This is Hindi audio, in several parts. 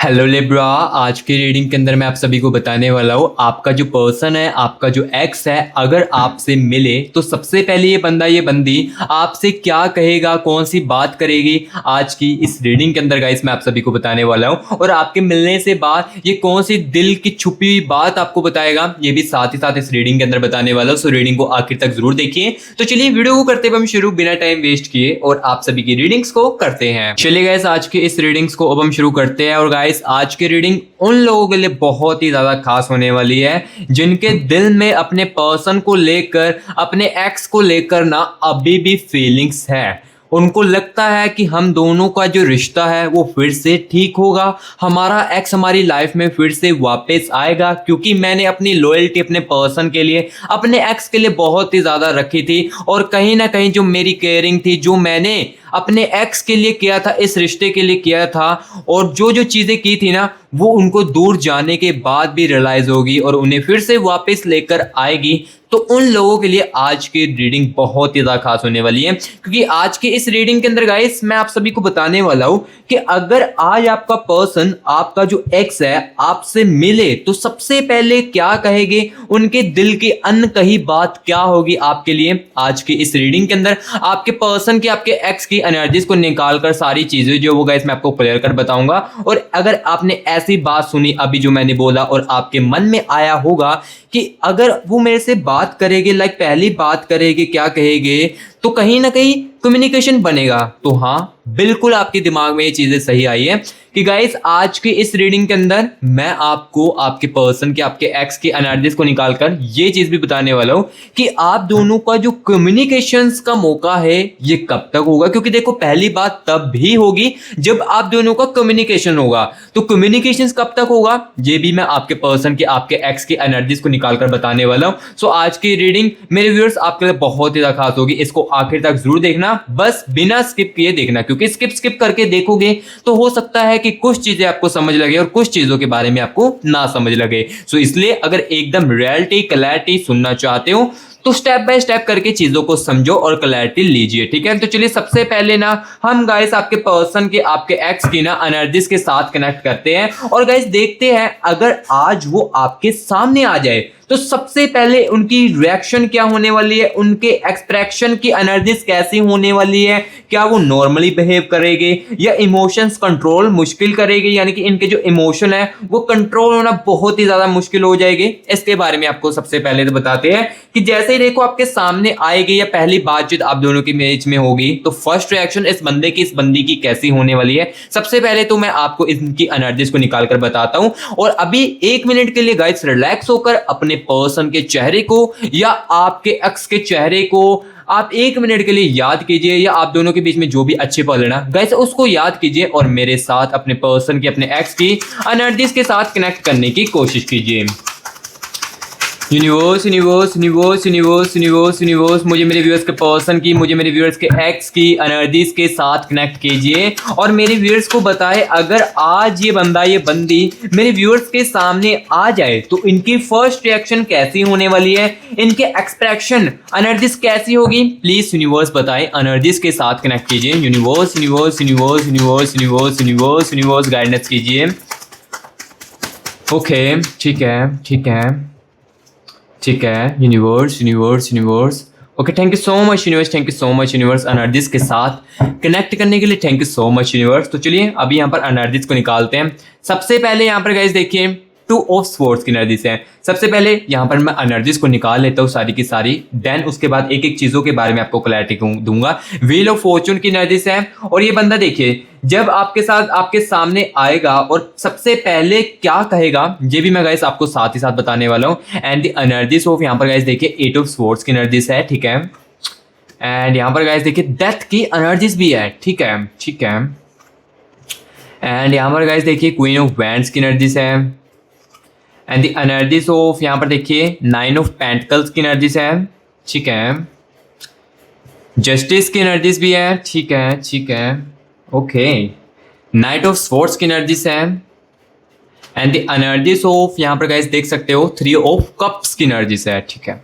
Hello Libra. आज की रीडिंग के अंदर मैं आप सभी को बताने वाला हूँ आपका जो पर्सन है, आपका जो एक्स है, अगर आपसे मिले तो सबसे पहले ये बंदा ये बंदी आपसे क्या कहेगा, कौन सी बात करेगी। आज की इस रीडिंग के अंदर गाइस मैं आप सभी को बताने वाला हूँ, और आपके मिलने से बाद ये कौन सी दिल की छुपी हुई बात आपको बताएगा, ये भी साथ ही साथ इस रीडिंग के अंदर बताने वाला हूँ। सो रीडिंग को आखिर तक जरूर देखिए। तो चलिए वीडियो को करते हुए हम शुरू बिना टाइम वेस्ट किए और आप सभी की रीडिंग्स को करते हैं। चलिए गाइस आज की इस रीडिंग्स को अब हम शुरू करते हैं। और गाइस आज की रीडिंग उन लोगों के लिए बहुत ही ज्यादा खास होने वाली है जिनके दिल में अपने पर्सन को लेकर, अपने एक्स को लेकर ना अभी भी फीलिंग्स है। उनको लगता है कि हम दोनों का जो रिश्ता है वो फिर से ठीक होगा, हमारा एक्स हमारी लाइफ में फिर से वापस आएगा, क्योंकि मैंने अपनी लॉयल्टी अपने पर्सन के लिए, अपने एक्स के लिए बहुत ही ज्यादा रखी थी। और कहीं ना कहीं जो मेरी केयरिंग थी, जो मैंने अपने एक्स के लिए किया था, इस रिश्ते के लिए किया था, और जो जो चीजें की थी ना, वो उनको दूर जाने के बाद भी रियलाइज होगी और उन्हें फिर से वापस लेकर आएगी। तो उन लोगों के लिए आज की रीडिंग बहुत ही ज्यादा खास होने वाली है, क्योंकि आज की इस रीडिंग के अंदर गाइस मैं आप सभी को बताने वाला हूं कि अगर आज आपका पर्सन, आपका जो एक्स है, आपसे मिले तो सबसे पहले क्या कहेंगे, उनके दिल की अनकही बात क्या होगी आपके लिए। आज की इस रीडिंग के अंदर आपके पर्सन की, आपके एक्स की एनर्जीज को निकाल कर सारी चीजें जो वो गाइस मैं आपको क्लियर कर बताऊंगा। और अगर आपने ऐसी बात सुनी अभी जो मैंने बोला और आपके मन में आया होगा कि अगर वो मेरे से बात करेंगे, लाइक पहली बात करेंगे, क्या कहेंगे, तो कहीं ना कहीं कम्युनिकेशन बनेगा। तो हाँ, बिल्कुल आपके दिमाग में ये चीजें सही आई है कि गाइस आज की इस रीडिंग के अंदर मैं आपको आपके पर्सन के, आपके एक्स की एनर्जीज को निकालकर ये चीज भी बताने वाला हूं कि आप दोनों का जो कम्युनिकेशंस का मौका है ये कब तक होगा। क्योंकि देखो, पहली बात तब भी होगी जब आप दोनों का कम्युनिकेशन होगा। तो कम्युनिकेशन कब तक होगा ये भी मैं आपके पर्सन के, आपके एक्स की एनर्जीज को निकालकर बताने वाला हूं। सो आज की रीडिंग मेरे व्यूअर्स आपके लिए बहुत ही ज्यादा खास होगी। इसको आखिर तक जरूर देखना, बस बिना स्किप किए देखना, क्योंकि स्किप करके देखोगे तो हो सकता है कि कुछ चीजें आपको समझ लगे और कुछ चीजों के बारे में आपको ना समझ लगे। सो इसलिए अगर एकदम रियलिटी, क्लैरिटी सुनना चाहते हो तो स्टेप बाय स्टेप करके चीजों को समझो और क्लैरिटी लीजिए, ठीक है। तो चलिए सबसे पहले ना हम गाइस आपके पर्सन के, आपके एक्स की ना एनर्जीज के साथ कनेक्ट करते हैं और गाइस देखते हैं अगर आज वो आपके सामने आ जाए तो सबसे पहले उनकी रिएक्शन क्या होने वाली है, उनके एक्सप्रेशन की एनर्जीज कैसी होने वाली है। क्या वो नॉर्मली बिहेव करेंगे या इमोशंस कंट्रोल मुश्किल करेंगे, यानी कि इनके जो इमोशन है वो कंट्रोल होना बहुत ही ज्यादा मुश्किल हो जाएगी। इसके बारे में आपको सबसे पहले तो बताते हैं कि जैसे ही देखो आपके सामने आएगी या पहली बातचीत आप दोनों के बीच में होगी तो फर्स्ट रिएक्शन इस बंदे की, इस बंदी की कैसी होने वाली है। सबसे पहले तो मैं आपको इनकी एनर्जीज को निकाल कर बताता हूं, और अभी 1 मिनट के लिए गाइस रिलैक्स होकर अपने पर्सन के चेहरे को या आपके एक्स के चेहरे को आप 1 मिनट के लिए याद कीजिए, या आप दोनों के बीच में जो भी अच्छे पल है ना गाइस उसको याद कीजिए और मेरे साथ अपने पर्सन की, अपने एक्स की एनर्जीज के साथ कनेक्ट करने की कोशिश कीजिए। Universe universe universe universe universe universe मुझे मेरे व्यूअर्स के पर्सन की, मुझे मेरे व्यूअर्स के एक्स की एनर्जीज के साथ कनेक्ट कीजिए और मेरे व्यूअर्स को बताएं अगर आज ये बंदा, ये बंदी मेरे व्यूअर्स के सामने आ जाए तो इनकी फर्स्ट रिएक्शन कैसी होने वाली है, इनके एक्सप्रेशन, एनर्जीज कैसी होगी। प्लीज यूनिवर्स बताएं, एनर्जीज के साथ कनेक्ट कीजिए। Universe universe universe universe universe universe universe guidance कीजिए। ओके, ठीक है, ठीक है, ठीक है। Universe universe universe, okay, thank you so much universe, thank you so much universe energies के साथ कनेक्ट करने के लिए, thank you so much universe. तो चलिए अभी यहाँ पर एनर्जीज को निकालते हैं। सबसे पहले यहाँ पर गाइस देखिए 2 ऑफ स्वॉर्ड्स की एनर्जीज हैं। सबसे पहले यहाँ पर मैं एनर्जीज को निकाल लेता हूँ सारी की सारी, देन उसके बाद एक एक चीजों के बारे में आपको क्लैरिटी दूंगा। व्हील ऑफ फॉर्चून की एनर्जीज है, और ये बंदा देखिए जब आपके साथ, आपके सामने आएगा और सबसे पहले क्या कहेगा ये भी मैं गाइस आपको साथ ही साथ बताने वाला हूँ। एंड द एनर्जीज ऑफ, यहाँ पर गाइस देखिए 8 ऑफ स्वॉर्ड्स की एनर्जीज है, ठीक है। एंड यहाँ पर गाइस देखिए डेथ की एनर्जीज भी है, ठीक है, ठीक है। एंड यहाँ पर गाइस देखिए क्वीन ऑफ वैंड्स की एनर्जीज है। एंड द एनर्जीज ऑफ, यहाँ पर देखिए 9 ऑफ पेंटिकल्स की एनर्जीज है, ठीक है। जस्टिस की एनर्जीज भी है, ठीक है, ठीक है, ओके। नाइट ऑफ स्वॉर्ड्स की एनर्जीज है। एंड द एनर्जीज ऑफ, यहाँ पर गाइस देख सकते हो 3 ऑफ कप्स की एनर्जीज है, ठीक है।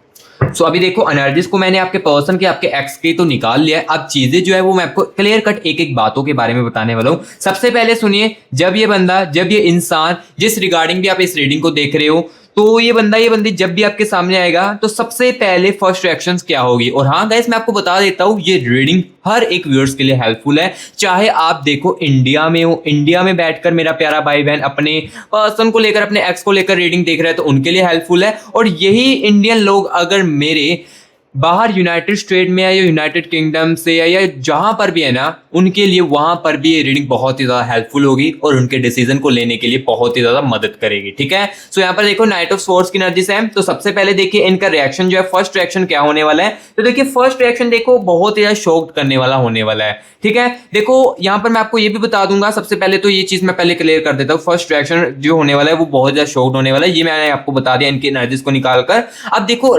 सो अभी देखो एनर्जीज को मैंने आपके पर्सन के आपके एक्स के तो निकाल लिया है। अब चीजें जो है वो मैं आपको क्लियर कट एक एक बातों के बारे में बताने वाला हूँ। सबसे पहले सुनिए, जब ये बंदा, जब ये इंसान जिस रिगार्डिंग भी आप इस रीडिंग को देख रहे हो, तो ये बंदा, ये बंदी जब भी आपके सामने आएगा तो सबसे पहले फर्स्ट रिएक्शंस क्या होगी। और हाँ गाइस, मैं आपको बता देता हूँ ये रीडिंग हर एक व्यूअर्स के लिए हेल्पफुल है। चाहे आप देखो इंडिया में हो, इंडिया में बैठकर मेरा प्यारा भाई बहन अपने पर्सन को लेकर, अपने एक्स को लेकर रीडिंग देख रहे हैं तो उनके लिए हेल्पफुल है। और यही इंडियन लोग अगर मेरे बाहर यूनाइटेड स्टेट में है या यूनाइटेड किंगडम से या जहां पर भी है ना, उनके लिए वहां पर भी ये रीडिंग बहुत ही ज्यादा हेल्पफुल होगी और उनके डिसीजन को लेने के लिए बहुत ही ज्यादा मदद करेगी। ठीक है, सो यहाँ पर देखो नाइट ऑफ स्वॉर्ड्स की एनर्जी है। तो सबसे पहले देखिए इनका रिएक्शन जो है, फर्स्ट रिएक्शन क्या होने वाला है। तो देखिए फर्स्ट रिएक्शन देखो बहुत ही ज्यादा शॉक्ड करने वाला होने वाला है। ठीक है, देखो यहाँ पर मैं आपको ये भी बता दूंगा, सबसे पहले तो ये चीज मैं पहले क्लियर कर देता हूँ, फर्स्ट रिएक्शन जो होने वाला है वो बहुत ज्यादा शॉक्ड होने वाला है। ये मैंने आपको बता दिया इनकी एनर्जीज को निकालकर। अब देखो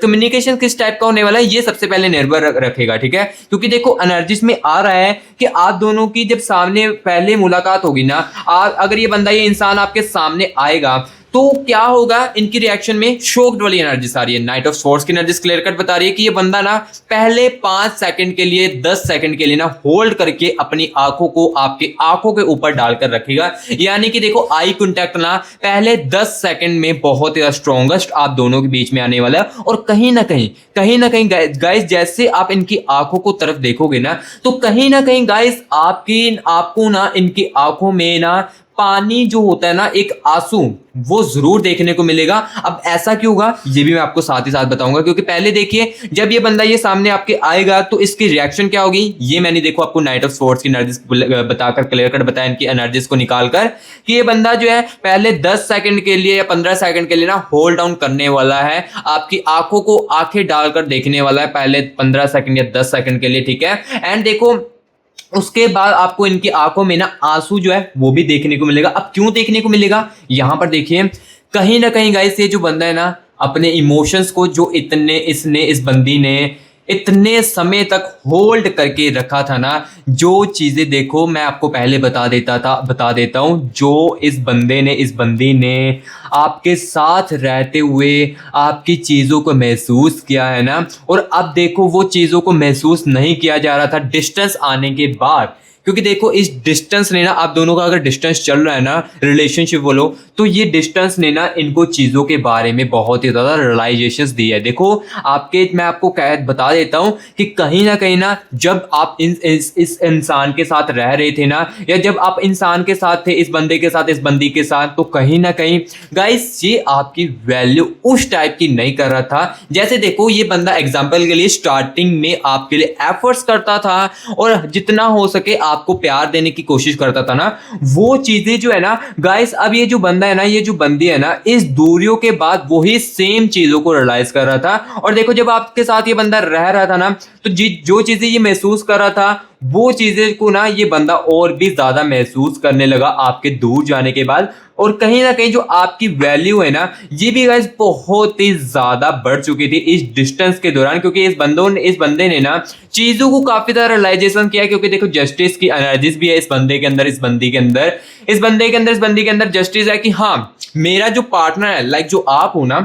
कम्युनिकेशन किस टाइप का होने वाला है ये सबसे पहले निर्भर रखेगा। ठीक है, क्योंकि देखो एनर्जीज में आ रहा है कि आप दोनों की जब सामने पहले मुलाकात होगी ना, अगर ये बंदा, ये इंसान आपके सामने आएगा तो क्या होगा, इनकी रिएक्शन में शॉक्ड वाली एनर्जी आ रही है। नाइट ऑफ स्वॉर्ड्स की एनर्जी क्लियर कट बता रही है कि ये बंदा ना पहले 5 सेकंड के लिए, 10 सेकंड के लिए ना होल्ड करके अपनी आंखों को आपकी आंखों के ऊपर डालकर रखेगा। यानी कि देखो आई कांटेक्ट ना पहले 10 सेकंड में बहुत ही स्ट्रॉन्गेस्ट आप दोनों के बीच में आने वाला है। और कहीं ना कहीं गाइस, जैसे आप इनकी आंखों को तरफ देखोगे ना, तो कहीं ना कहीं गाइस आपको ना इनकी आंखों में ना पानी जो होता है ना, एक आंसू, वो जरूर देखने को मिलेगा। अब ऐसा क्यों होगा ये भी मैं आपको साथ ही साथ बताऊंगा, क्योंकि पहले देखिए जब ये बंदा ये सामने आपके आएगा तो इसकी रिएक्शन क्या होगी, ये मैंने देखो आपको नाइट ऑफ स्वॉर्ड्स की एनर्जीज बताकर क्लियर कट बताया, इनकी एनर्जीज को निकालकर, कि ये बंदा जो है पहले 10 सेकंड के लिए या 15 सेकंड के लिए ना होल्ड डाउन करने वाला है, आपकी आंखों को आंखें डालकर देखने वाला है पहले 15 सेकंड या 10 सेकंड के लिए। ठीक है, एंड देखो उसके बाद आपको इनकी आंखों में ना आंसू जो है वो भी देखने को मिलेगा। अब क्यों देखने को मिलेगा, यहां पर देखिए कहीं ना कहीं गाइस ये जो बंदा है ना, अपने इमोशंस को जो इस बंदी ने इतने समय तक होल्ड करके रखा था ना, जो चीजें देखो मैं आपको पहले बता देता हूं, जो इस बंदी ने आपके साथ रहते हुए आपकी चीजों को महसूस किया है ना, और अब देखो वो चीजों को महसूस नहीं किया जा रहा था डिस्टेंस आने के बाद। क्योंकि देखो इस डिस्टेंस ने ना, आप दोनों का अगर डिस्टेंस चल रहा है ना, रिलेशनशिप बोलो, तो ये डिस्टेंस ने ना इनको चीजों के बारे में बहुत ही ज्यादा रियलाइजेशंस दी है। देखो मैं आपको बता देता हूं कि कहीं ना जब आप इस इंसान के साथ रह रहे थे ना, या जब आप इंसान के साथ थे, इस बंदे के साथ, इस बंदी के साथ, तो कहीं ना कहीं गाइस ये आपकी वैल्यू उस टाइप की नहीं कर रहा था। जैसे देखो ये बंदा एग्जाम्पल के लिए स्टार्टिंग में आपके लिए एफर्ट्स करता था और जितना हो सके आपको प्यार देने की कोशिश करता था ना, वो चीजें जो है ना गाइस, अब ये जो बंदा है ना, ये जो बंदी है ना, इस दूरियों के बाद वही सेम चीजों को रियलाइज कर रहा था। और देखो जब आपके साथ ये बंदा रह रहा था ना, तो जो चीजें ये महसूस कर रहा था, वो चीजें को ना ये बंदा और भी ज्यादा महसूस करने लगा आपके दूर जाने के बाद। और कहीं ना कहीं जो आपकी वैल्यू है ना, ये भी गाइस बहुत ही ज्यादा बढ़ चुकी थी इस डिस्टेंस के दौरान, क्योंकि इस बंदे ने ना चीजों को काफी ज्यादा रियलाइजेशन किया। क्योंकि देखो जस्टिस की एनर्जीज भी है इस बंदे के अंदर, इस बंदी के अंदर जस्टिस है कि हाँ मेरा जो पार्टनर है, लाइक जो आप हो ना,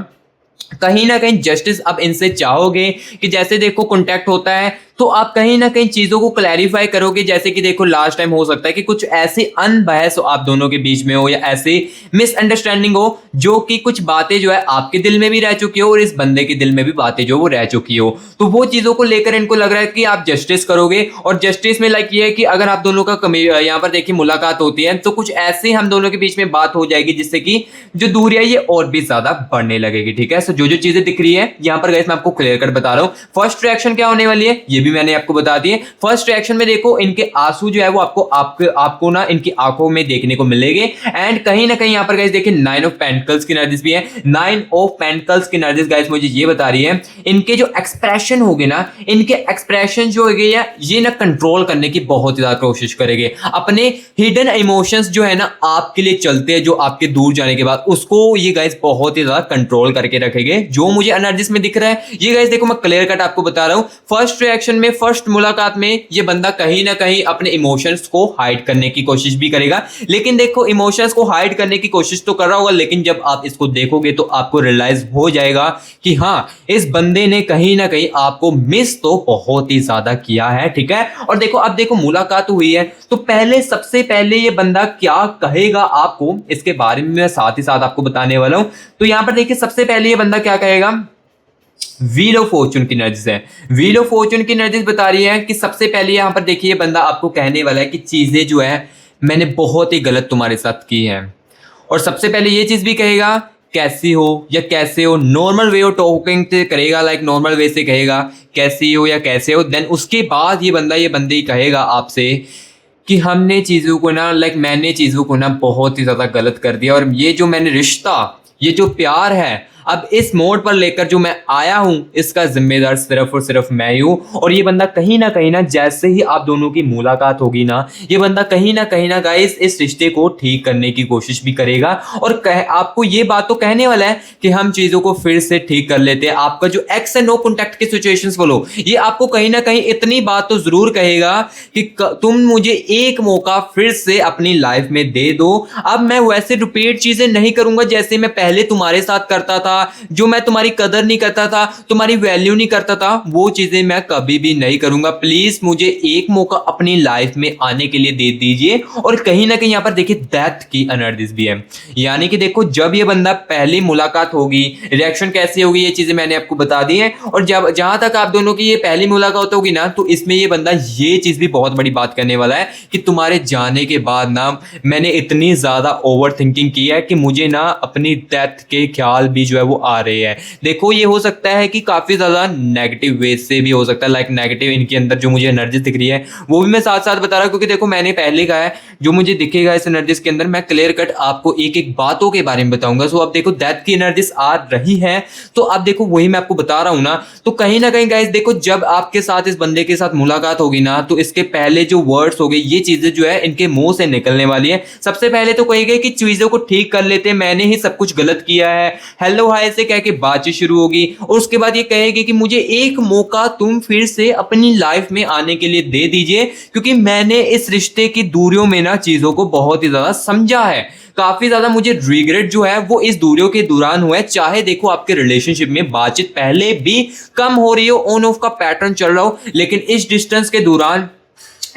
कहीं ना कहीं जस्टिस अब इनसे चाहोगे कि जैसे देखो कांटेक्ट होता है तो आप कहीं ना कहीं चीजों को क्लैरिफाई करोगे। जैसे कि देखो लास्ट टाइम हो सकता है कि कुछ ऐसी अनबहस हो आप दोनों के बीच में हो, या ऐसी मिसअंडरस्टैंडिंग हो जो कि कुछ बातें जो है आपके दिल में भी रह चुकी हो और इस बंदे के दिल में भी बातें जो वो रह चुकी हो, तो वो चीजों को लेकर इनको लग रहा है कि आप जस्टिस करोगे। और जस्टिस में लाइक ये है कि अगर आप दोनों का यहाँ पर देखिए मुलाकात होती है तो कुछ ऐसे हम दोनों के बीच में बात हो जाएगी जिससे कि जो दूरी है ये और भी ज्यादा बढ़ने लगेगी। ठीक है, सो जो चीजें दिख रही है यहाँ पर गाइस मैं आपको क्लियर कट बता रहा हूँ। फर्स्ट रिएक्शन क्या होने वाली है ये भी मैंने आपको बता दिए। फर्स्ट रिएक्शन में देखो इनके आंसू जो है वो आपको ना इनकी आंखों में देखने को मिलेंगे। एंड कहीं ना कहीं यहाँ पर गाइस देखिए 9 ऑफ पेंटिकल्स की एनर्जीज भी है। 9 ऑफ पेंटिकल्स की एनर्जीज गाइस मुझे ये बता रही है इनके जो एक्सप्रेशन होंगे ना, इनके एक्सप्रेशन जो होंगे ये ना कंट्रोल करने की बहुत ज्यादा कोशिश करेंगे। अपने हिडन इमोशंस जो है ना आपके लिए चलते हैं, जो आपके दूर जाने के बाद, उसको ये गाइस बहुत ही ज्यादा कंट्रोल करके रखेंगे। जो मुझे एनर्जीज में दिख रहा है ये गाइस देखो मैं क्लियर कट आपको बता रहा हूं। फर्स्ट रिएक्शन में फर्स्ट मुलाकात में ये बंदा कहीं ना कहीं अपने इमोशंस को हाइड करने की कोशिश भी करेगा, लेकिन देखो इमोशंस को हाइड करने की कोशिश तो कर रहा होगा, लेकिन जब आप इसको देखोगे तो आपको रियलाइज हो जाएगा कि हाँ, इस बंदे ने कहीं ना कहीं आपको मिस तो बहुत ही ज्यादा किया है। ठीक है, और देखो अब देखो मुलाकात हुई है तो पहले सबसे पहले ये बंदा क्या कहेगा आपको, इसके बारे में मैं साथ ही साथ आपको बताने वाला हूं। तो यहां पर देखिए सबसे पहले ये बंदा क्या कहेगा, व्हील ऑफ फॉर्चून की एनर्जीज है। व्हील ऑफ फॉर्चून की एनर्जीज बता रही है कि सबसे पहले यहां पर देखिए बंदा आपको कहने वाला है कि चीजें जो है मैंने बहुत ही गलत तुम्हारे साथ की है, और सबसे पहले ये चीज भी कहेगा कैसी हो या कैसे हो, नॉर्मल वे ऑफ टॉकिंग से करेगा, लाइक नॉर्मल वे से कहेगा कैसी हो या कैसे हो। देन उसके बाद ये बंदा ये बंदे कहेगा आपसे कि हमने चीज़ों को ना, लाइक मैंने चीज़ों को ना बहुत ही ज़्यादा गलत कर दिया, और ये जो मैंने रिश्ता, ये जो प्यार है, अब इस मोड़ पर लेकर जो मैं आया हूं इसका जिम्मेदार सिर्फ और सिर्फ मैं ही हूं। और ये बंदा कहीं ना जैसे ही आप दोनों की मुलाकात होगी ना, ये बंदा कहीं ना गाइस इस रिश्ते को ठीक करने की कोशिश भी करेगा, और आपको ये बात तो कहने वाला है कि हम चीजों को फिर से ठीक कर लेते हैं। आपका जो एक्स है नो कॉन्टैक्ट की सिचुएशंस बोलो, ये आपको कहीं ना कहीं इतनी बात तो जरूर कहेगा कि तुम मुझे एक मौका फिर से अपनी लाइफ में दे दो। अब मैं वैसे रिपीट चीजें नहीं करूंगा जैसे मैं पहले तुम्हारे साथ करता था, जो मैं तुम्हारी कदर नहीं करता था, तुम्हारी वैल्यू नहीं करता था, वो चीजें मैं कभी भी नहीं करूंगा। प्लीज मुझे एक मौका अपनी लाइफ में आने के लिए दे दीजिए। और कहीं ना कहीं यहां पर देखिए डेथ की एनर्जीज भी है, यानी कि देखो जब ये बंदा पहली मुलाकात होगी, रिएक्शन कैसी होगी, ये चीजें मैंने आपको बता दी है। और जब जहां तक आप दोनों की ये पहली मुलाकात होगी ना, तो इसमें ये बंदा ये चीज भी बहुत बड़ी बात करने वाला है कि तुम्हारे जाने के बाद ना मैंने इतनी ज्यादा ओवर थिंकिंग की है कि मुझे ना अपनी डेथ के ख्याल भी जो है वो आ रहे हैं। देखो ये हो सकता है कि काफी ज्यादा नेगेटिव वे से भी हो सकता है, लाइक नेगेटिव इनके अंदर जो मुझे एनर्जी दिख रही है वो भी मैं साथ साथ बता रहा हूं, क्योंकि देखो मैंने पहले कहा है जो मुझे दिखेगा इस एनर्जीज के अंदर मैं क्लियर कट आपको एक एक बातों के बारे में बताऊंगा। सो अब देखो डेथ की एनर्जीज आ रही है, तो अब देखो वही मैं आपको बता रहा हूं ना। तो कहीं ना कहीं गाइस देखो जब आपके साथ इस बंदे के साथ मुलाकात होगी ना, तो इसके पहले जो वर्ड्स हो गए, ये चीजें जो है इनके मुंह से निकलने वाली है। सबसे पहले तो कहेगा कि चीजों को ठीक कर लेते, मैंने ही सब कुछ गलत किया है, हेलो हाय से कह के बातचीत शुरू होगी। और उसके बाद ये कहेगी कि मुझे एक मौका तुम फिर से अपनी लाइफ में आने के लिए दे दीजिए, क्योंकि मैंने इस रिश्ते की दूरियों में ना चीजों को बहुत ही ज्यादा समझा है। काफी ज्यादा मुझे रिग्रेट जो है वो इस दूरियों के दौरान हुआ है। चाहे देखो आपके रिलेशनशिप में बातचीत पहले भी कम हो रही हो, ऑन ऑफ का पैटर्न चल रहा हो, लेकिन इस डिस्टेंस के दौरान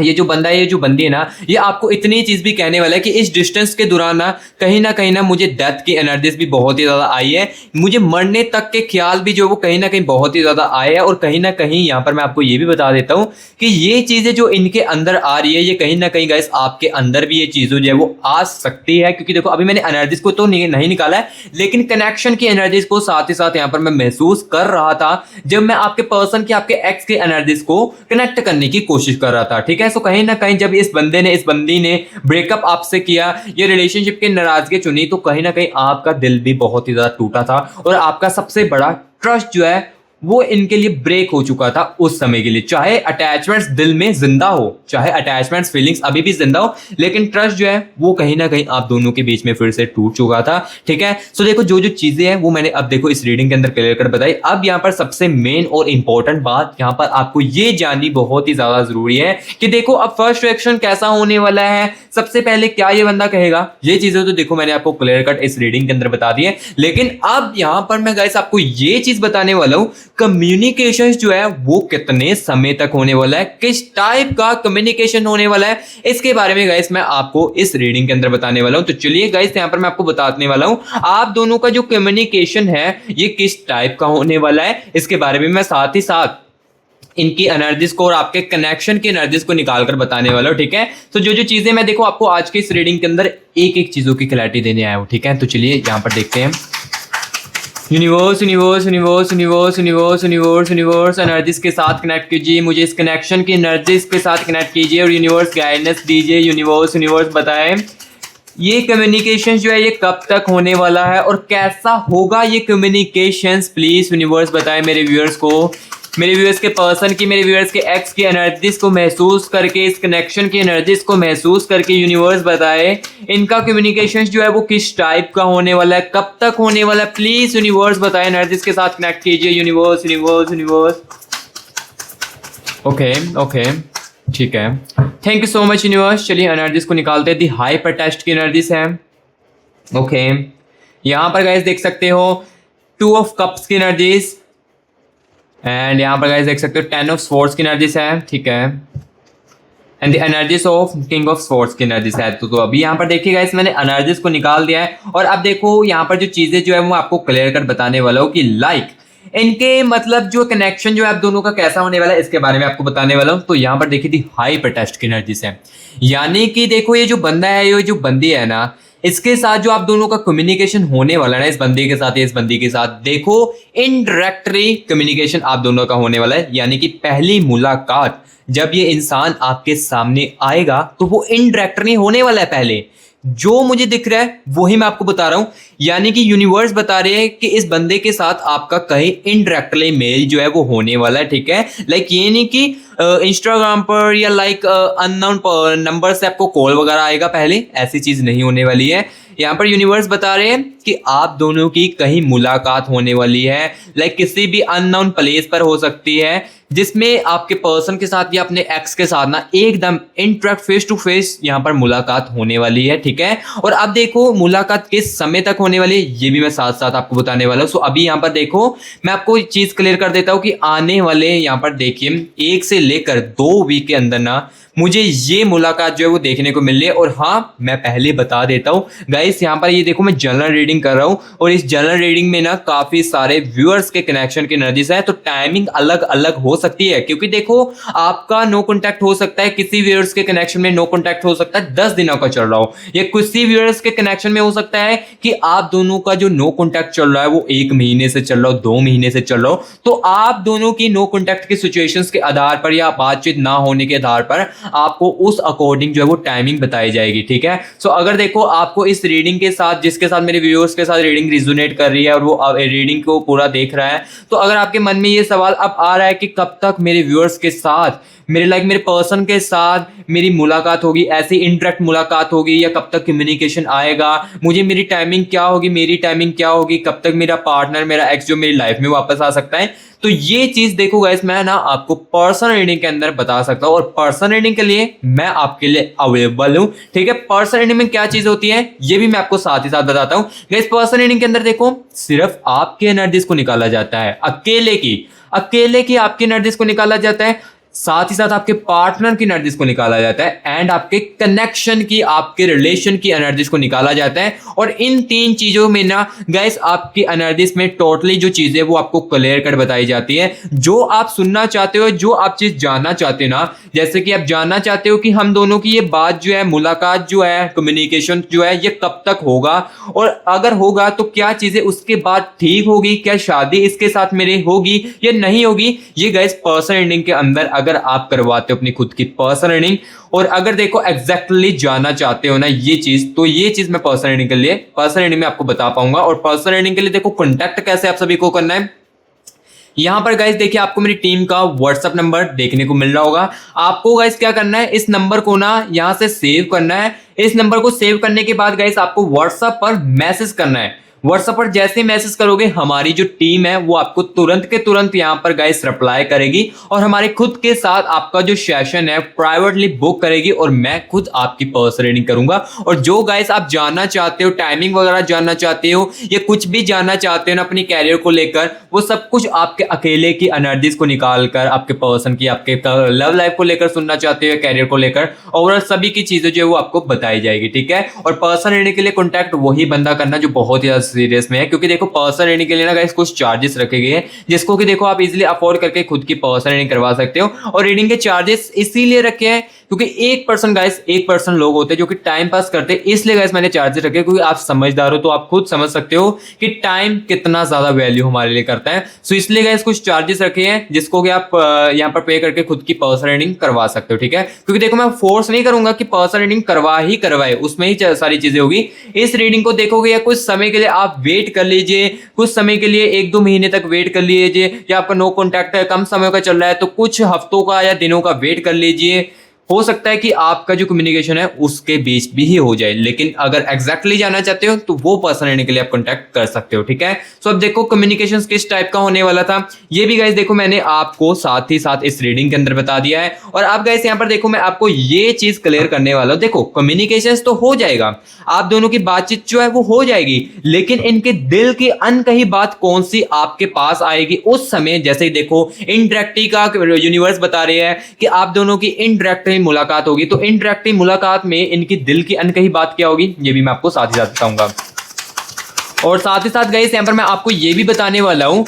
ये जो बंदा है, ये जो बंदी है ना, ये आपको इतनी चीज भी कहने वाला है कि इस डिस्टेंस के दौरान ना कहीं ना मुझे डेथ की एनर्जीज भी बहुत ही ज्यादा आई है, मुझे मरने तक के ख्याल भी जो वो कहीं ना कहीं बहुत ही ज्यादा आए हैं। और कहीं ना कहीं यहाँ पर मैं आपको ये भी बता देता हूँ कि ये चीजें जो इनके अंदर आ रही है, ये कहीं ना कहीं गाइस आपके अंदर भी ये चीजें जो है वो आ सकती है। क्योंकि देखो अभी मैंने एनर्जीज को तो नहीं निकाला है, लेकिन कनेक्शन की एनर्जीज को साथ ही साथ यहाँ पर मैं महसूस कर रहा था जब मैं आपके पर्सन की, आपके एक्स के एनर्जीज को कनेक्ट करने की कोशिश कर रहा था। ठीक है, सो कहीं ना कहीं जब इस बंदी ने ब्रेकअप आपसे किया, ये रिलेशनशिप की नाराजगी चुनी, तो कहीं ना कहीं आपका दिल भी बहुत ही ज्यादा टूटा था, और आपका सबसे बड़ा ट्रस्ट जो है वो इनके लिए ब्रेक हो चुका था उस समय के लिए। चाहे अटैचमेंट्स दिल में जिंदा हो, चाहे अटैचमेंट्स फीलिंग्स अभी भी जिंदा हो, लेकिन ट्रस्ट जो है वो कहीं ना कहीं आप दोनों के बीच में फिर से टूट चुका था। ठीक है, सो देखो जो चीजें हैं वो मैंने अब देखो इस रीडिंग के अंदर क्लियर कर बताई। अब यहाँ पर सबसे मेन और इंपॉर्टेंट बात यहाँ पर आपको ये जाननी बहुत ही ज्यादा जरूरी है कि देखो अब फर्स्ट रिएक्शन कैसा होने वाला है। सबसे पहले क्या ये बंदा कहेगा, ये चीजें तो देखो मैंने आपको क्लियर कट इस रीडिंग के अंदर बता दी है, लेकिन अब यहां पर मैं गाइस आपको ये चीज बताने वाला हूं कम्युनिकेशन जो है वो कितने समय तक होने वाला है, किस टाइप का कम्युनिकेशन होने वाला है, इसके बारे में गाइस मैं आपको इस रीडिंग के अंदर बताने वाला हूं। तो चलिए गाइस यहां पर मैं आपको बताने वाला हूं आप दोनों का जो कम्युनिकेशन है ये किस टाइप का होने वाला है, इसके बारे में मैं साथ ही साथ इनकी एनर्जीज को और आपके कनेक्शन की एनर्जीज को निकाल कर बताने वाला हूं। ठीक है, तो जो चीजें मैं देखो आपको आज के इस रीडिंग के अंदर एक एक चीजों की क्लैरिटी देने आया हूं। ठीक है, तो चलिए यहां पर देखते हैं। Universe universe universe universe universe universe universe energies के साथ कनेक्ट कीजिए, मुझे इस कनेक्शन की एनर्जीज के साथ कनेक्ट कीजिए और यूनिवर्स गाइडेंस दीजिए। यूनिवर्स बताएं ये कम्युनिकेशन जो है ये कब तक होने वाला है और कैसा होगा ये कम्युनिकेशंस, प्लीज यूनिवर्स बताएं मेरे व्यूअर्स को, मेरे व्यूअर्स के पर्सन की, मेरे व्यूअर्स के एक्स की एनर्जीज को महसूस करके, इस कनेक्शन की एनर्जीज को महसूस करके यूनिवर्स बताए इनका कम्युनिकेशन जो है वो किस टाइप का होने वाला है, कब तक होने वाला है, प्लीज यूनिवर्स बताए। एनर्जीज के साथ कनेक्ट कीजिए universe universe universe okay okay, ठीक है। Thank you so much universe. चलिए एनर्जीज को निकालते हैं। दी हाइपर टेस्ट की एनर्जीज है। ओके, यहाँ पर गाइस देख सकते हो 2 ऑफ कप्स की एनर्जीज, एंड यहाँ पर गाइस देख सकते हो 10 ऑफ स्वॉर्ड्स की एनर्जीज है, ठीक है। And the energies of king of swords की एनर्जीज है। तो अभी यहाँ पर देखिए गाइस मैंने एनर्जीज को निकाल दिया है, और अब देखो यहाँ पर जो चीजें जो है वो आपको क्लियर कर बताने वाला हूँ कि लाइक इनके मतलब जो कनेक्शन जो है आप दोनों का कैसा होने वाला है, इसके बारे में आपको बताने वाला हूँ। तो यहाँ पर देखिए थी हाइपर टेस्ट की एनर्जीज है, यानी कि देखो ये जो बंदा है, ये जो बंदी है ना, इसके साथ जो आप दोनों का कम्युनिकेशन होने वाला है ना, इस बंदी के साथ या इस बंदी के साथ, देखो इनडायरेक्टली कम्युनिकेशन आप दोनों का होने वाला है। यानी कि पहली मुलाकात जब ये इंसान आपके सामने आएगा तो वो इनडायरेक्टली होने वाला है। पहले जो मुझे दिख रहा है वही मैं आपको बता रहा हूं, यानी कि यूनिवर्स बता रहे हैं कि इस बंदे के साथ आपका कहीं इनडायरेक्टली मेल जो है वो होने वाला है, ठीक है। लाइक ये नहीं कि इंस्टाग्राम पर या लाइक अननोन नंबर से आपको कॉल वगैरह आएगा, पहले ऐसी चीज नहीं होने वाली है। यहाँ पर यूनिवर्स बता रहे हैं कि आप दोनों की कहीं मुलाकात होने वाली है, लाइक किसी भी अननोन प्लेस पर हो सकती है, जिसमें आपके पर्सन के साथ या अपने एक्स के साथ ना एकदम इंटरेक्ट फेस टू फेस यहाँ पर मुलाकात होने वाली है, ठीक है। और अब देखो मुलाकात किस समय तक होने वाली है ये भी मैं साथ साथ आपको बताने वाला हूँ। सो अभी यहाँ पर देखो मैं आपको चीज क्लियर कर देता हूँ कि आने वाले यहाँ पर देखिए 1 से लेकर 2 वीक के अंदर ना मुझे ये मुलाकात जो है वो देखने को मिल रही है। और हाँ मैं पहले बता देता हूँ गाइस, यहाँ पर ये देखो मैं जनरल रीडिंग कर रहा हूँ, और इस जनरल रीडिंग में ना काफी सारे व्यूअर्स के कनेक्शन की एनर्जीज है, तो टाइमिंग अलग अलग हो सकती है। क्योंकि देखो आपका नो कॉन्टैक्ट हो सकता है, किसी व्यूअर्स के कनेक्शन में नो कॉन्टैक्ट हो सकता है 10 दिनों का चल रहा हो, या किसी व्यूअर्स के कनेक्शन में हो सकता है कि आप दोनों का जो नो कॉन्टैक्ट चल रहा है वो 1 महीने से चल रहा हो, 2 महीने से चल रहा हो। तो आप दोनों की नो कॉन्टैक्ट की सिचुएशंस के आधार पर या बातचीत ना होने के आधार पर आपको उस अकॉर्डिंग जो है वो टाइमिंग बताई जाएगी, ठीक है। सो अगर देखो आपको इस रीडिंग के साथ, जिसके साथ मेरे व्यूअर्स के साथ रीडिंग रिजोनेट कर रही है और वो रीडिंग को पूरा देख रहा है, तो अगर आपके मन में ये सवाल अब आ रहा है कि कब तक मेरे व्यूअर्स के साथ, मेरे पर्सन के साथ मेरी मुलाकात होगी, ऐसी इंटरेक्ट मुलाकात होगी, या कब तक कम्युनिकेशन आएगा, मुझे मेरी टाइमिंग क्या होगी, मेरी टाइमिंग क्या होगी, कब तक मेरा पार्टनर, मेरा एक्स जो मेरी लाइफ में वापस आ सकता है, तो ये चीज देखो गाइस मैं ना आपको पर्सन रीडिंग के अंदर बता सकता हूं, और पर्सन रीडिंग के लिए मैं आपके लिए अवेलेबल हूं, ठीक है। पर्सन रीडिंग में क्या चीज होती है ये भी मैं आपको साथ ही साथ बताता हूं गाइस। पर्सन रीडिंग के अंदर देखो सिर्फ आपके एनर्जीज को निकाला जाता है, अकेले की आपकी एनर्जीज को निकाला जाता है, साथ ही साथ आपके पार्टनर की एनर्जीज को निकाला जाता है, एंड आपके कनेक्शन की, आपके रिलेशन की एनर्जीज को निकाला जाता है। और इन 3 चीजों में ना गाइस आपकी एनर्जीज में टोटली जो चीजें वो आपको क्लियर कर बताई जाती है, जो आप सुनना चाहते हो, जो आप चीज जानना चाहते हो ना। जैसे कि आप जानना चाहते हो कि हम दोनों की ये बात जो है, मुलाकात जो है, कम्युनिकेशन जो है, ये कब तक होगा, और अगर होगा तो क्या चीजें उसके बाद ठीक होगी, क्या शादी इसके साथ मेरे होगी या नहीं होगी। ये गाइस पर्सन रीडिंग के अंदर अगर आप करवाते हो अपनी खुद की पर्सन रीडिंग, और अगर देखो एग्जैक्टली जानना चाहते हो ना ये चीज, तो ये चीज मैं पर्सन रीडिंग के लिए, पर्सन रीडिंग में आपको बता पाऊंगा। और पर्सन रीडिंग के लिए देखो कॉन्टैक्ट कैसे आप सभी को करना है, यहां पर गाइस देखिए आपको मेरी टीम का व्हाट्सएप नंबर देखने को मिल रहा होगा। आपको गाइस क्या करना है, इस नंबर को ना यहां से सेव करना है। इस नंबर को सेव करने के बाद गाइस आपको व्हाट्सएप पर मैसेज करना है। व्हाट्सएप पर जैसे मैसेज करोगे हमारी जो टीम है वो आपको तुरंत के तुरंत यहां पर गाइस रिप्लाई करेगी, और हमारे खुद के साथ आपका जो सेशन है प्राइवेटली बुक करेगी, और मैं खुद आपकी पर्सन रीडिंग करूंगा। और जो गाइस आप जानना चाहते हो, टाइमिंग वगैरह जानना चाहते हो, या कुछ भी जानना चाहते हो ना अपनी कैरियर को लेकर, वो सब कुछ आपके अकेले की एनर्जीज को निकाल कर, आपके पर्सन की, आपके लव लाइफ को लेकर सुनना चाहते हो, कैरियर को लेकर, ओवरऑल सभी की चीजें जो है वो आपको बताई जाएगी, ठीक है। और पर्सन रीडिंग के लिए कॉन्टैक्ट वही बंदा करना जो बहुत ही सीरियस में है, क्योंकि देखो पर्सन रीडिंग के लिए ना गाइस कुछ चार्जेस रखे गए हैं, जिसको कि देखो आप इजीली अफोर्ड करके खुद की पर्सन रीडिंग करवा सकते हो। और रीडिंग के चार्जेस इसीलिए रखे हैं क्योंकि एक पर्सन लोग होते हैं जो कि टाइम पास करते हैं, इसलिए गाइस मैंने चार्जेस रखे, क्योंकि आप समझदार हो तो आप खुद समझ सकते हो कि टाइम कितना ज्यादा वैल्यू हमारे लिए करता है। सो इसलिए गाइस कुछ चार्जेस रखे हैं जिसको कि आप यहाँ पर पे करके खुद की पर्सन रीडिंग करवा सकते हो, ठीक है। क्योंकि देखो मैं फोर्स नहीं करूंगा कि पर्सन रीडिंग करवाए, उसमें ही सारी चीजें होगी। इस रीडिंग को देखोगे या कुछ समय के लिए आप वेट कर लीजिए, कुछ समय के लिए 1-2 महीने तक वेट कर लीजिए, या आपका नो कॉन्टैक्ट है, कम समय का चल रहा है तो कुछ हफ्तों का या दिनों का वेट कर लीजिए। हो सकता है कि आपका जो कम्युनिकेशन है उसके बीच भी ही हो जाए, लेकिन अगर एग्जैक्टली जाना चाहते हो तो वो पर्सन लेने के लिए आप कॉन्टैक्ट कर सकते हो, ठीक है। सो अब देखो कम्युनिकेशन किस टाइप का होने वाला था, ये भी गाइस देखो मैंने आपको साथ ही साथ इस रीडिंग के अंदर बता दिया है। और अब गाइस यहाँ पर देखो मैं आपको ये चीज क्लियर करने वाला हूँ। देखो कम्युनिकेशन तो हो जाएगा, आप दोनों की बातचीत जो है वो हो जाएगी, लेकिन इनके दिल की अनकही बात कौन सी आपके पास आएगी उस समय। जैसे देखो इनडायरेक्टली का यूनिवर्स बता रहे हैं कि आप दोनों की इनडायरेक्टली मुलाकात होगी, तो इनडायरेक्टली मुलाकात में इनकी दिल की अनकही बात क्या होगी ये भी मैं आपको साथ ही साथ बताऊंगा। और साथ ही साथ गाइस यहाँ पर मैं आपको ये भी बताने वाला हूं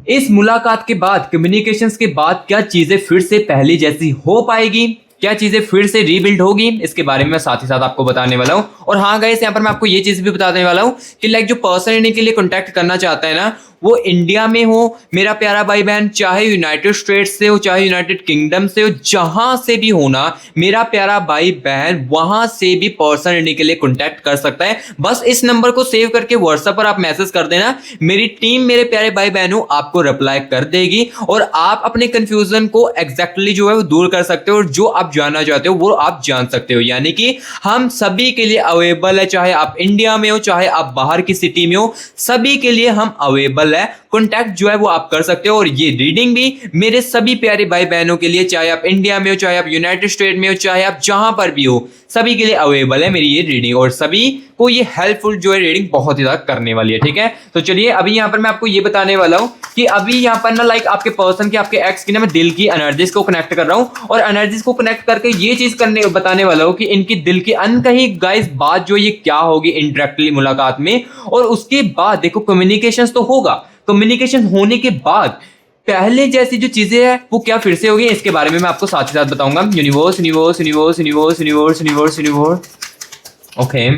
इस मुलाकात के बाद, कम्युनिकेशंस के बाद क्या चीजें फिर से पहले जैसी हो पाएगी, क्या चीजें फिर से रीबिल्ड होगी, इसके बारे में मैं साथ ही साथ आपको बताने वाला हूं। और हाँ गाइस यहाँ पर मैं आपको ये चीज भी बताने वाला हूं कि लाइक जो पर्सन इन्हीं के लिए कॉन्टैक्ट करना चाहता है ना, वो इंडिया में हो मेरा प्यारा भाई बहन, चाहे यूनाइटेड स्टेट्स से हो चाहे यूनाइटेड किंगडम से हो, जहां से भी हो ना मेरा प्यारा भाई बहन, वहां से भी पर्सन लेने के लिए कॉन्टैक्ट कर सकता है। बस इस नंबर को सेव करके व्हाट्सएप पर आप मैसेज कर देना, मेरी टीम मेरे प्यारे भाई बहनों आपको रिप्लाई कर देगी और आप अपने कंफ्यूजन को एग्जैक्टली जो है वो दूर कर सकते हो और जो आप जानना चाहते हो वो आप जान सकते हो। यानी कि हम सभी के लिए अवेलेबल है, चाहे आप इंडिया में हो चाहे आप बाहर की सिटी में हो, सभी के लिए हम अवेलेबल है। कॉन्टैक्ट जो है वो आप कर सकते हो। और ये रीडिंग भी मेरे सभी प्यारे भाई बहनों के लिए, चाहे आप इंडिया में हो चाहे आप यूनाइटेड स्टेट में हो चाहे आप जहां पर भी हो, सभी के लिए अवेलेबल है मेरी ये रीडिंग और सभी को ये हेल्पफुल जो है रीडिंग बहुत ही ज्यादा करने वाली है, ठीक है। तो चलिए अभी यहां पर मैं आपको ये बताने वाला हूं कि अभी यहां पर ना लाइक आपके पर्सन की, आपके एक्स की ना मैं दिल की एनर्जीज को कनेक्ट कर रहा हूं और एनर्जीज को कनेक्ट करके ये चीज करने बताने वाला हूं कि इनकी दिल की अनकही गाइस बात जो ये क्या होगी इंडायरेक्टली मुलाकात में। और उसके बाद देखो कम्युनिकेशन तो होगा, कम्युनिकेशन होने के बाद पहले जैसी जो चीजें हैं वो क्या फिर से होगी, इसके बारे में मैं आपको साथ ही साथ बताऊंगा। Universe universe universe universe universe universe universe okay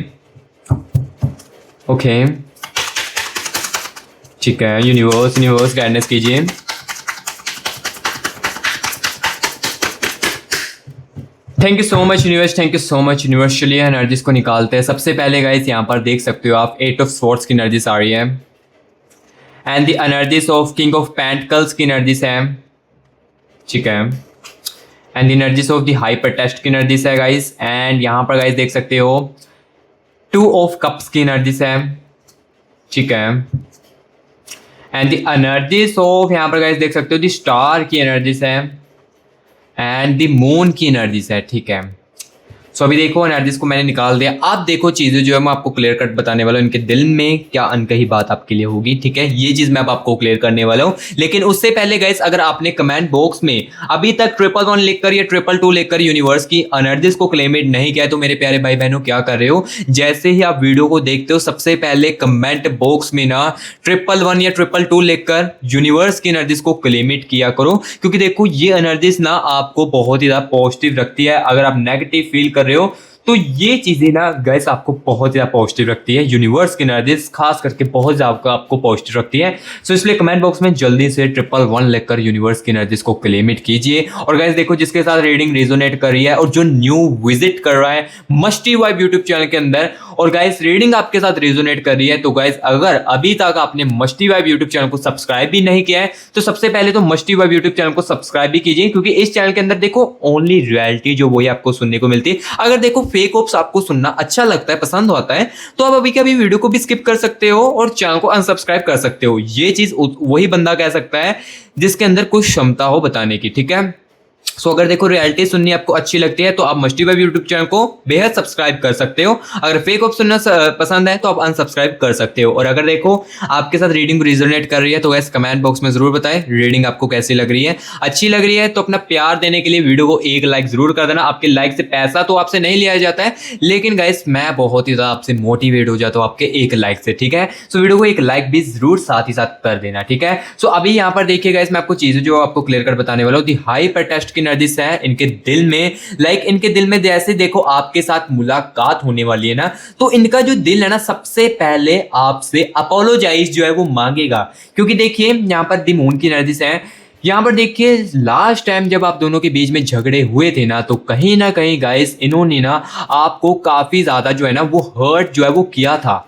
okay ठीक है, यूनिवर्स यूनिवर्स गाइडेंस कीजिए। Thank you so much universe, thank you so much universe. चलिए एनर्जीज को निकालते हैं। सबसे पहले गाइस यहाँ पर देख सकते हो आप 8 ऑफ स्वॉर्ड्स की एनर्जीज आ रही है and the energies of king of pentacles की एनर्जीज है, ठीक है, and the energies of the hyper test की एनर्जीज है गाइस। एंड यहाँ पर गाइस देख सकते हो 2 ऑफ कप्स की एनर्जीज है, ठीक है, एंड द एनर्जीज ऑफ यहाँ पर गाइस देख सकते हो द स्टार की एनर्जीज है एंड द मून की एनर्जीज है, ठीक है। सो अभी देखो एनर्जीज को मैंने निकाल दिया। आप देखो चीजें जो है मैं आपको क्लियर कट बताने वाला हूँ, इनके दिल में क्या अनकही बात आपके लिए होगी, ठीक है, ये चीज मैं अब आपको क्लियर करने वाला हूँ। लेकिन उससे पहले गाइस अगर आपने कमेंट बॉक्स में अभी तक 111 लिखकर या 222 लिखकर यूनिवर्स की एनर्जीज को क्लेमेट नहीं किया है तो मेरे प्यारे भाई बहनों क्या कर रहे हो, जैसे ही आप वीडियो को देखते हो सबसे पहले कमेंट बॉक्स में ना 111 या 222 लिखकर यूनिवर्स की एनर्जीज को क्लेमेट किया करो, क्योंकि देखो ये एनर्जीज ना आपको बहुत ही ज्यादा पॉजिटिव रखती है। अगर आप नेगेटिव फील कर रहे हो तो ये चीजें ना गाइस आपको बहुत ज्यादा पॉजिटिव रखती है। यूनिवर्स की एनर्जीज खास करके बहुत ज्यादा आपको पॉजिटिव रखती है। सो इसलिए कमेंट बॉक्स में जल्दी से 111 लिखकर यूनिवर्स की एनर्जीज को क्लेम इट कीजिए। और गाइस देखो जिसके साथ रीडिंग रेजोनेट कर रही है और जो न्यू विजिट कर रहा है मस्टी वाइब यूट्यूब चैनल के अंदर और गाइस रीडिंग आपके साथ रेजोनेट कर रही है, तो गाइस अगर अभी तक आपने मस्टी वाइब यूट्यूब चैनल को सब्सक्राइब भी नहीं किया है तो सबसे पहले तो मस्टी वाइब यूट्यूब चैनल को सब्सक्राइब भी कीजिए, क्योंकि इस चैनल के अंदर देखो ओनली रियलिटी जो वही आपको सुनने को मिलती है। अगर देखो फेक ओप्स आपको सुनना अच्छा लगता है, पसंद होता है, तो आप अभी के अभी वीडियो को भी स्किप कर सकते हो और चैनल को अनसब्सक्राइब कर सकते हो। ये चीज वही बंदा कह सकता है जिसके अंदर कुछ क्षमता हो बताने की, ठीक है। सो अगर देखो रियलिटी सुननी आपको अच्छी लगती है तो आप मस्टी वाइब यूट्यूब चैनल को बेहद सब्सक्राइब कर सकते हो। अगर फेक ऑफ सुनना पसंद है तो आप अनसब्सक्राइब कर सकते हो। और अगर देखो आपके साथ रीडिंग रिजोनेट कर रही है तो गैस कमेंट बॉक्स में जरूर बताएं रीडिंग आपको कैसी लग रही है। अच्छी लग रही है तो अपना प्यार देने के लिए वीडियो को एक लाइक जरूर कर देना। आपके लाइक से पैसा तो आपसे नहीं लिया जाता है, लेकिन गाइस मैं बहुत ही ज्यादा आपसे मोटिवेट हो जाता हूँ आपके एक लाइक से, ठीक है। सो वीडियो को एक लाइक भी जरूर साथ ही साथ कर देना, ठीक है। सो अभी यहाँ पर देखिए गाइस मैं आपको चीजें जो आपको क्लियर कर बताने वाला हूँ। दी हाइपर टेस्ट की एनर्जीज है इनके दिल में, इनके दिल में जैसे देखो आपके साथ मुलाकात होने वाली है ना, तो इनका जो दिल है ना सबसे पहले आपसे अपोलोजाइज जो है वो मांगेगा। क्योंकि देखिए यहाँ पर दी मून की एनर्जीज है, यहाँ पर देखिए लास्ट टाइम जब आप दोनों के बीच में झगड़े हुए थे ना, तो कहीं ना कहीं गाइस इन्होंने ना आपको काफी ज्यादा जो है ना वो हर्ट जो है वो किया था।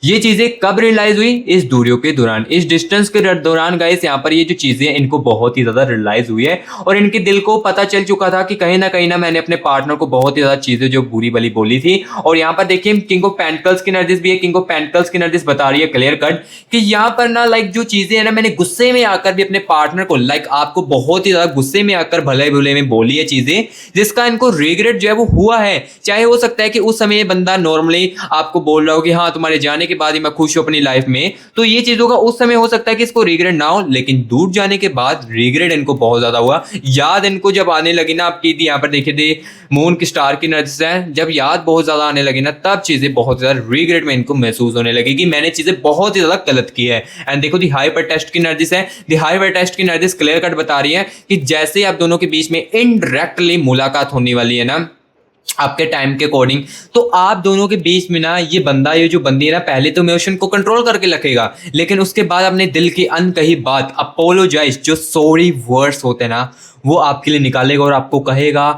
ये चीजें कब रियलाइज हुई? इस दूरियों के दौरान, इस डिस्टेंस के दौरान गाइस यहाँ पर ये जो चीजें हैं इनको बहुत ही ज्यादा रियलाइज हुई है और इनके दिल को पता चल चुका था कि कहीं ना मैंने अपने पार्टनर को बहुत ही ज्यादा चीजें जो बुरी भली बोली थी। और यहाँ पर देखिए किंग ऑफ पेंटिकल्स की नर्जिस भी है। किंग ऑफ पेंटिकल्स की नर्जिस बता रही है क्लियर कट कि यहाँ पर ना लाइक जो चीजें है ना मैंने गुस्से में आकर भी अपने पार्टनर को लाइक आपको बहुत ही ज्यादा गुस्से में आकर भले भुले में बोली है चीजें जिसका इनको रिग्रेट जो है वो हुआ है। चाहे हो सकता है कि उस समय ये बंदा नॉर्मली आपको बोल रहा हो कि हाँ तुम्हारे जाने के बाद ही मैं खुश हूं अपनी लाइफ में, तो ये चीजों का उस समय हो सकता है कि इसको रिग्रेट ना हो, लेकिन दूर जाने के बाद रिग्रेट इनको बहुत ज्यादा हुआ। याद इनको जब आने लगी ना आपकी थी यहाँ पर देखिए थे मून की स्टार की नजर से जब याद बहुत ज्यादा आने लगी ना तब चीजें बहुत ज्यादा रिग्रेट में इनको महसूस होने लगी कि मैंने चीजें बहुत ही ज्यादा गलत की है। एंड देखो दी हाइपर टेस्ट की नर्जिस है। दी हाइपर टेस्ट की नर्जिस क्लियर कट बता रही है कि जैसे आप दोनों के बीच में इनडायरेक्टली मुलाकात होने वाली है ना आपके टाइम के अकॉर्डिंग, तो आप दोनों के बीच में ना ये बंदा ये जो बंदी है ना पहले तो इमोशन को कंट्रोल करके रखेगा लेकिन उसके बाद अपने दिल की अनकही बात अपोलोजाइज जो सॉरी वर्ड्स होते हैं ना वो आपके लिए निकालेगा और आपको कहेगा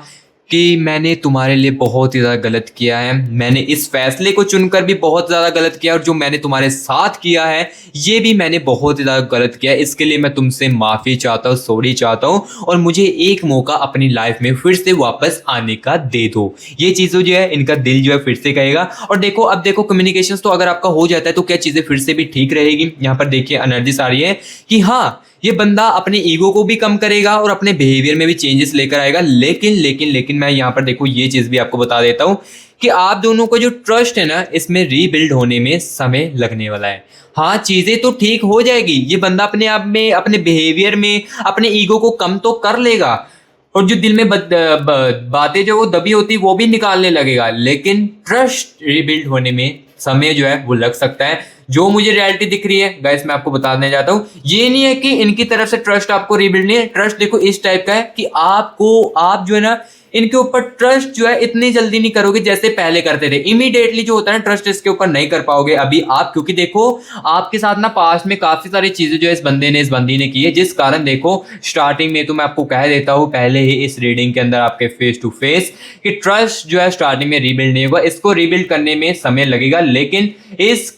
कि मैंने तुम्हारे लिए बहुत ही ज़्यादा गलत किया है, मैंने इस फैसले को चुनकर भी बहुत ज़्यादा गलत किया और जो मैंने तुम्हारे साथ किया है ये भी मैंने बहुत ही ज़्यादा गलत किया है। इसके लिए मैं तुमसे माफ़ी चाहता हूँ, सॉरी चाहता हूँ और मुझे एक मौका अपनी लाइफ में फिर से वापस आने का दे दो। ये चीज़ों जो है इनका दिल जो है फिर से कहेगा। और देखो अब देखो कम्युनिकेशन तो अगर आपका हो जाता है तो क्या चीज़ें फिर से भी ठीक रहेगी। यहाँ पर देखिए एनर्जी आ रही है कि हाँ ये बंदा अपने ईगो को भी कम करेगा और अपने बिहेवियर में भी चेंजेस लेकर आएगा। लेकिन मैं यहाँ पर देखो ये चीज भी आपको बता देता हूँ कि आप दोनों का जो ट्रस्ट है ना इसमें रीबिल्ड होने में समय लगने वाला है। हाँ चीजें तो ठीक हो जाएगी, ये बंदा अपने आप में अपने बिहेवियर में अपने ईगो को कम तो कर लेगा और जो दिल में बातें जो वो दबी होती वो भी निकालने लगेगा, लेकिन ट्रस्ट रीबिल्ड होने में समय जो है वो लग सकता है। जो मुझे रियलिटी दिख रही है गाइस मैं आपको बताने जाता हूँ, ये नहीं है कि इनकी तरफ से ट्रस्ट आपको रीबिल्ड नहीं है। ट्रस्ट देखो इस टाइप का है कि आप जो है ना इनके ऊपर ट्रस्ट जो है इतनी जल्दी नहीं करोगे जैसे पहले करते थे। इमीडिएटली जो होता है ना ट्रस्ट इसके ऊपर नहीं कर पाओगे अभी आप, क्योंकि देखो आपके साथ ना पास्ट में काफी सारी चीजें जो है इस बंदी ने की है जिस कारण देखो स्टार्टिंग में तो मैं आपको कह देता हूँ पहले ही इस रीडिंग के अंदर आपके फेस टू फेस कि ट्रस्ट जो है स्टार्टिंग में रीबिल्ड नहीं होगा, इसको रीबिल्ड करने में समय लगेगा। लेकिन इस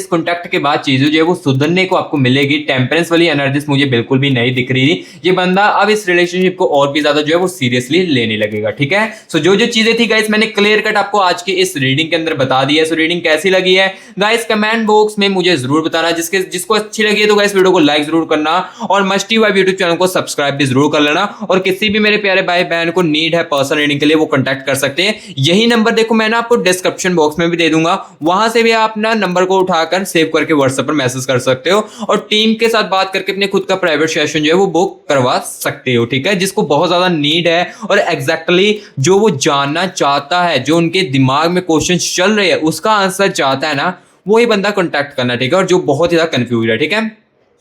कॉन्टैक्ट के बाद चीजें जो है वो सुधरने को आपको मिलेगी। टेम्परेंस वाली एनर्जीज मुझे बिल्कुल भी नहीं दिख रही थी। ये बंदा अब इस रिलेशनशिप को और भी ज्यादा जो है वो सीरियसली लेने लगेगा। ठीक है, सो जो चीजें थी गाइस मैंने क्लियर कट आपको आज के इस रीडिंग के अंदर बता दी है। सो रीडिंग कैसी लगी है गाइस कमेंट बॉक्स में मुझे जरूर बताना। जिसको अच्छी लगी है तो गाइस वीडियो को लाइक जरूर करना और मस्टी वाइब यूट्यूब चैनल को सब्सक्राइब भी जरूर कर लेना। और किसी भी मेरे प्यारे भाई बहन को नीड है पर्सनल रीडिंग के लिए वो कॉन्टैक्ट कर सकते हैं। यही नंबर देखो मैंने आपको डिस्क्रिप्शन बॉक्स में भी दे दूंगा, वहां से भी आप ना नंबर को उठाकर सेव करके व्हाट्सएप पर मैसेज कर सकते हो और टीम के साथ बात करके अपने खुद का प्राइवेट सेशन जो है वो बुक करवा सकते हो। ठीक है, जिसको बहुत ज्यादा नीड है और एग्जैक्टली जो वो जानना चाहता है, जो उनके दिमाग में क्वेश्चन चल रहे हैं उसका आंसर चाहता है ना, वही बंदा कॉन्टैक्ट करना। ठीक है, और जो बहुत ही ज्यादा कंफ्यूज है ठीक है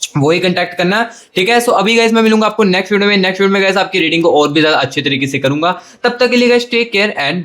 वही कॉन्टैक्ट करना। ठीक है, सो अभी गाइस मैं मिलूंगा आपको नेक्स्ट वीडियो में। नेक्स्ट वीडियो में गाइस आपकी रीडिंग को और भी ज्यादा अच्छे तरीके से करूंगा। तब तक के लिए गाइस टेक केयर एंड